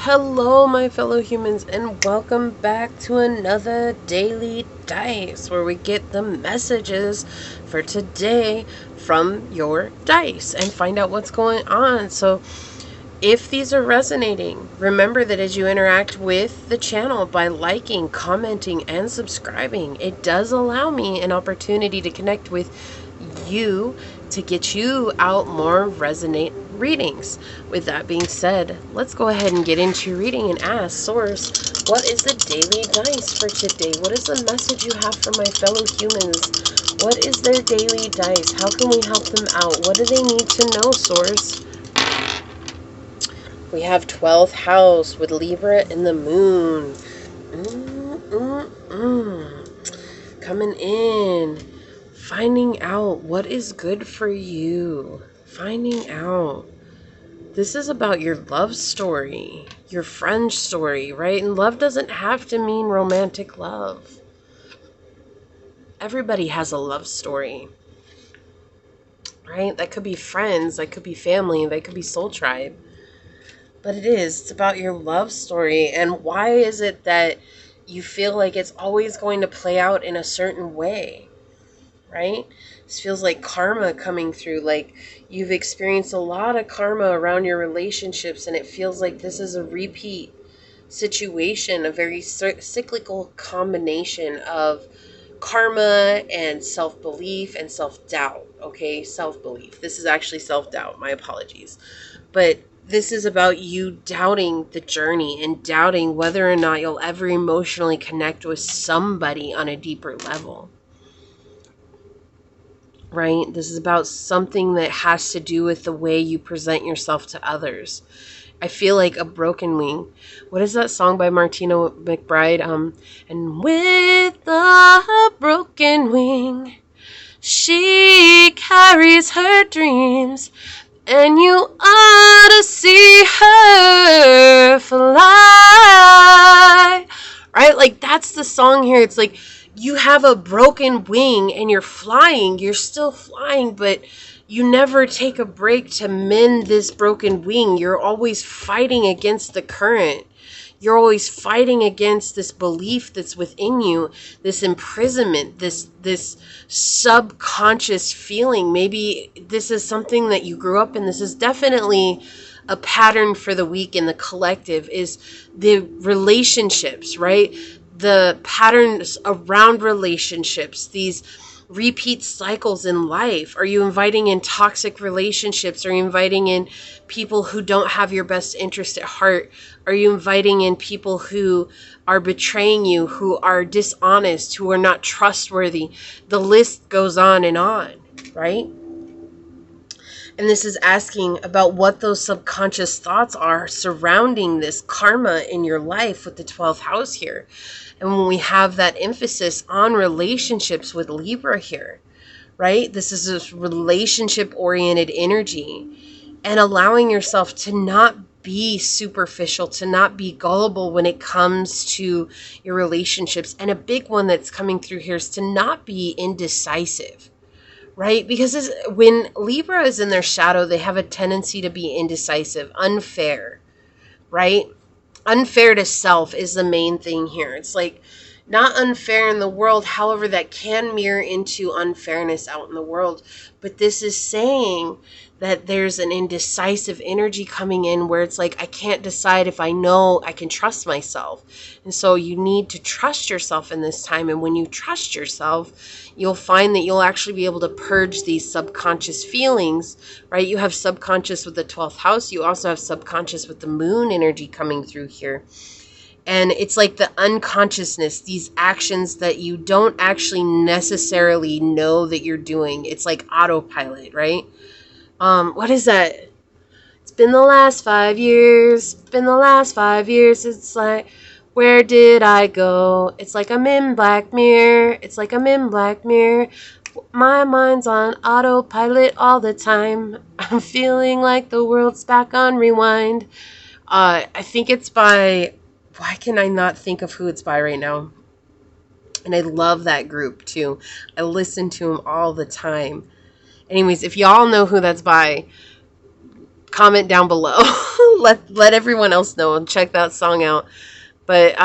Hello, my fellow humans, and welcome back to another Daily Dice, where we get the messages for today from your dice and find out what's going on. So, if these are resonating, remember that as you interact with the channel by liking, commenting, and subscribing, it does allow me an opportunity to connect with you to get you out more resonate readings. With that being said, let's go ahead and get into reading and ask Source, what is the daily dice for today? What is the message you have for my fellow humans? What is their daily dice? How can we help them out? What do they need to know, Source? We have 12th house with Libra and the moon. Coming in. Finding out what is good for you. Finding out. This is about your love story. Your friend story, right? And love doesn't have to mean romantic love. Everybody has a love story. Right? That could be friends. That could be family. That could be soul tribe. But it's about your love story. And why is it that you feel like it's always going to play out in a certain way? Right? This feels like karma coming through, like you've experienced a lot of karma around your relationships, and it feels like this is a repeat situation, a very cyclical combination of karma and self-belief and self-doubt. Okay, self-belief. This is actually self-doubt. My apologies. But this is about you doubting the journey and doubting whether or not you'll ever emotionally connect with somebody on a deeper level. Right? This is about something that has to do with the way you present yourself to others. I feel like a broken wing. What is that song by Martina McBride? And with a broken wing, she carries her dreams, and you ought to see her fly. Right? Like, that's the song here. It's like, you have a broken wing and you're flying. You're still flying, but you never take a break to mend this broken wing. You're always fighting against the current. You're always fighting against this belief that's within you, this imprisonment, this subconscious feeling. Maybe this is something that you grew up in. This is definitely a pattern for the week in the collective, is the relationships, right? The patterns around relationships, these repeat cycles in life. Are you inviting in toxic relationships? Are you inviting in people who don't have your best interest at heart? Are you inviting in people who are betraying you, who are dishonest, who are not trustworthy? The list goes on, right? And this is asking about what those subconscious thoughts are surrounding this karma in your life with the 12th house here. And when we have that emphasis on relationships with Libra here, right? This is this relationship-oriented energy, and allowing yourself to not be superficial, to not be gullible when it comes to your relationships. And a big one that's coming through here is to not be indecisive. Right? Because when Libra is in their shadow, they have a tendency to be indecisive, unfair, right? Unfair to self is the main thing here. It's like not unfair in the world. However, that can mirror into unfairness out in the world. But this is saying that there's an indecisive energy coming in where it's like, I can't decide if I know I can trust myself. And so you need to trust yourself in this time. And when you trust yourself, you'll find that you'll actually be able to purge these subconscious feelings, right? You have subconscious with the 12th house. You also have subconscious with the moon energy coming through here. And it's like the unconsciousness, these actions that you don't actually necessarily know that you're doing. It's like autopilot, right? What is that? It's been the last 5 years. Been the last 5 years. It's like, where did I go? It's like I'm in Black Mirror. It's like I'm in Black Mirror. My mind's on autopilot all the time. I'm feeling like the world's back on rewind. I think it's by... Why can I not think of who it's by right now? And I love that group too. I listen to them all the time. Anyways, if y'all know who that's by, comment down below. let everyone else know and check that song out. But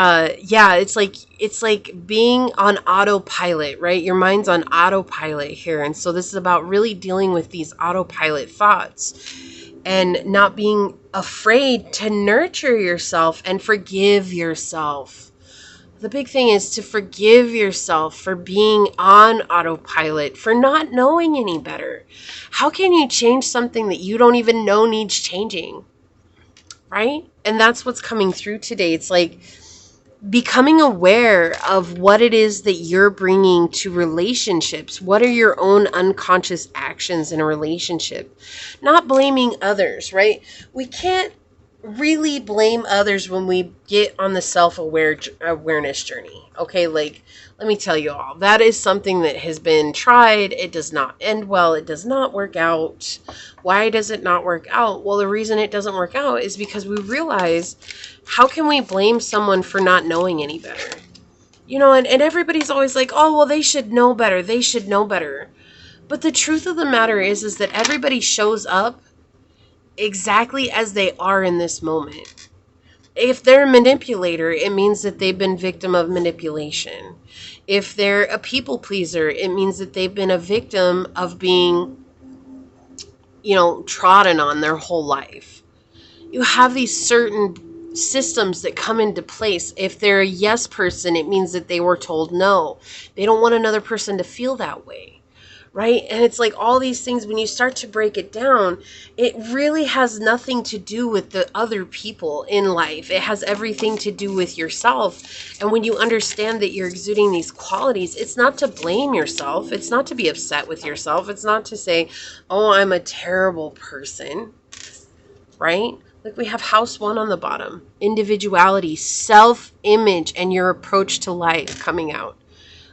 yeah, it's like being on autopilot, right? Your mind's on autopilot here. And so this is about really dealing with these autopilot thoughts and not being afraid to nurture yourself and forgive yourself. The big thing is to forgive yourself for being on autopilot, for not knowing any better. How can you change something that you don't even know needs changing? Right? And that's what's coming through today. It's like becoming aware of what it is that you're bringing to relationships. What are your own unconscious actions in a relationship? Not blaming others, right? We can't really blame others when we get on the self-awareness journey. Okay, like, let me tell you all, that is something that has been tried. It does not end well. It does not work out. Why does it not work out? Well, the reason it doesn't work out is because we realize, how can we blame someone for not knowing any better? You know, and everybody's always like, oh, well, they should know better. They should know better. But the truth of the matter is that everybody shows up exactly as they are in this moment. If they're a manipulator, it means that they've been victim of manipulation. If they're a people pleaser, it means that they've been a victim of being, trodden on their whole life. You have these certain systems that come into place. If they're a yes person, it means that they were told no. They don't want another person to feel that way. Right? And it's like all these things, when you start to break it down, it really has nothing to do with the other people in life. It has everything to do with yourself. And when you understand that you're exuding these qualities, it's not to blame yourself. It's not to be upset with yourself. It's not to say, oh, I'm a terrible person. Right? Like we have house 1 on the bottom. Individuality, self-image, and your approach to life coming out.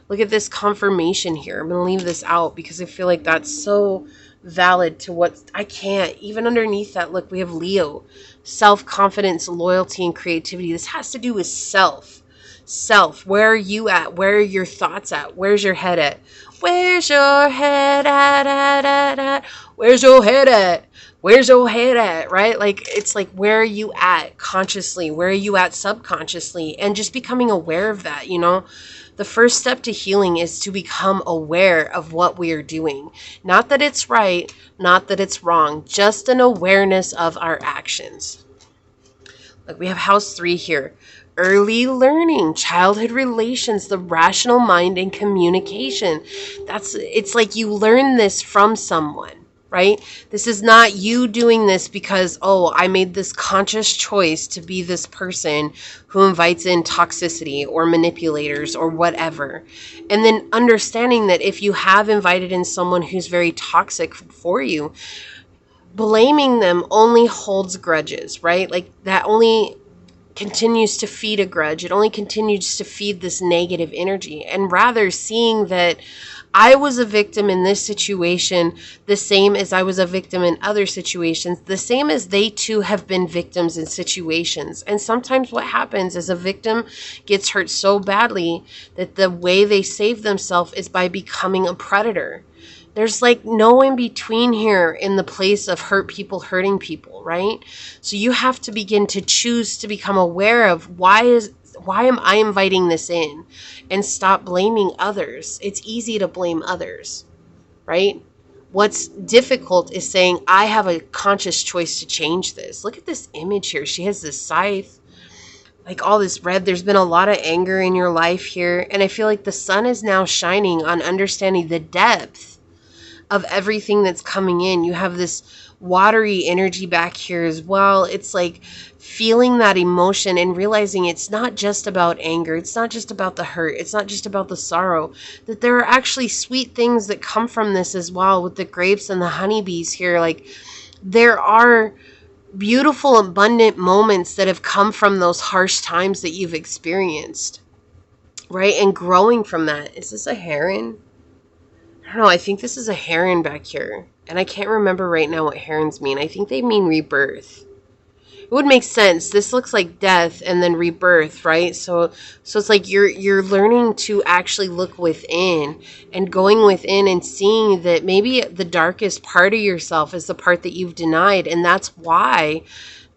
Look at this confirmation here. I'm going to leave this out because I feel like that's so valid to what I can't. Even underneath that, look, we have Leo. Self-confidence, loyalty, and creativity. This has to do with self. Self. Where are you at? Where are your thoughts at? Where's your head at? Where's your head at? Where's your head at? Where's your head at? Right? Like, it's like, where are you at consciously? Where are you at subconsciously? And just becoming aware of that, The first step to healing is to become aware of what we are doing. Not that it's right, not that it's wrong, just an awareness of our actions. Look, we have house 3 here. Early learning, childhood relations, the rational mind, and communication. It's like you learn this from someone. Right? This is not you doing this because, oh, I made this conscious choice to be this person who invites in toxicity or manipulators or whatever. And then understanding that if you have invited in someone who's very toxic for you, blaming them only holds grudges, right? Like that only continues to feed a grudge. It only continues to feed this negative energy. And rather seeing that I was a victim in this situation, the same as I was a victim in other situations, the same as they too have been victims in situations. And sometimes what happens is a victim gets hurt so badly that the way they save themselves is by becoming a predator. There's like no in between here in the place of hurt people hurting people, right? So you have to begin to choose to become aware of why am I inviting this in, and stop blaming others. It's easy to blame others, right? What's difficult is saying, I have a conscious choice to change this. Look at this image here. She has this scythe, like all this red. There's been a lot of anger in your life here. And I feel like the sun is now shining on understanding the depth of everything that's coming in. You have this watery energy back here as well. It's like feeling that emotion and realizing it's not just about anger. It's not just about the hurt. It's not just about the sorrow. That there are actually sweet things that come from this as well, with the grapes and the honeybees here. Like there are beautiful, abundant moments that have come from those harsh times that you've experienced, right? And growing from that. Is this a heron? I don't know. I think this is a heron back here. And I can't remember right now what herons mean. I think they mean rebirth. It would make sense. This looks like death and then rebirth, right? So it's like you're learning to actually look within and going within and seeing that maybe the darkest part of yourself is the part that you've denied. And that's why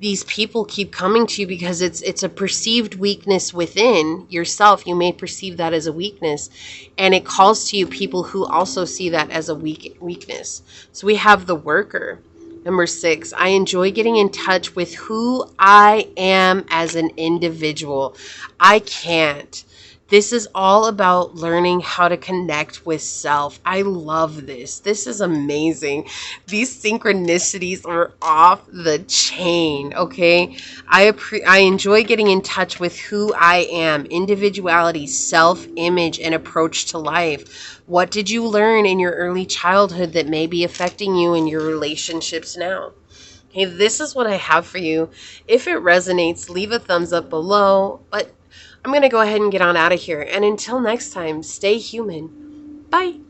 these people keep coming to you because it's a perceived weakness within yourself. You may perceive that as a weakness, and it calls to you people who also see that as a weakness. So we have the worker. Number 6, I enjoy getting in touch with who I am as an individual. I can't. This is all about learning how to connect with self. I love this. This is amazing. These synchronicities are off the chain, okay? I enjoy getting in touch with who I am, individuality, self-image, and approach to life. What did you learn in your early childhood that may be affecting you in your relationships now? Okay, this is what I have for you. If it resonates, leave a thumbs up below. But I'm going to go ahead and get on out of here. And until next time, stay human. Bye.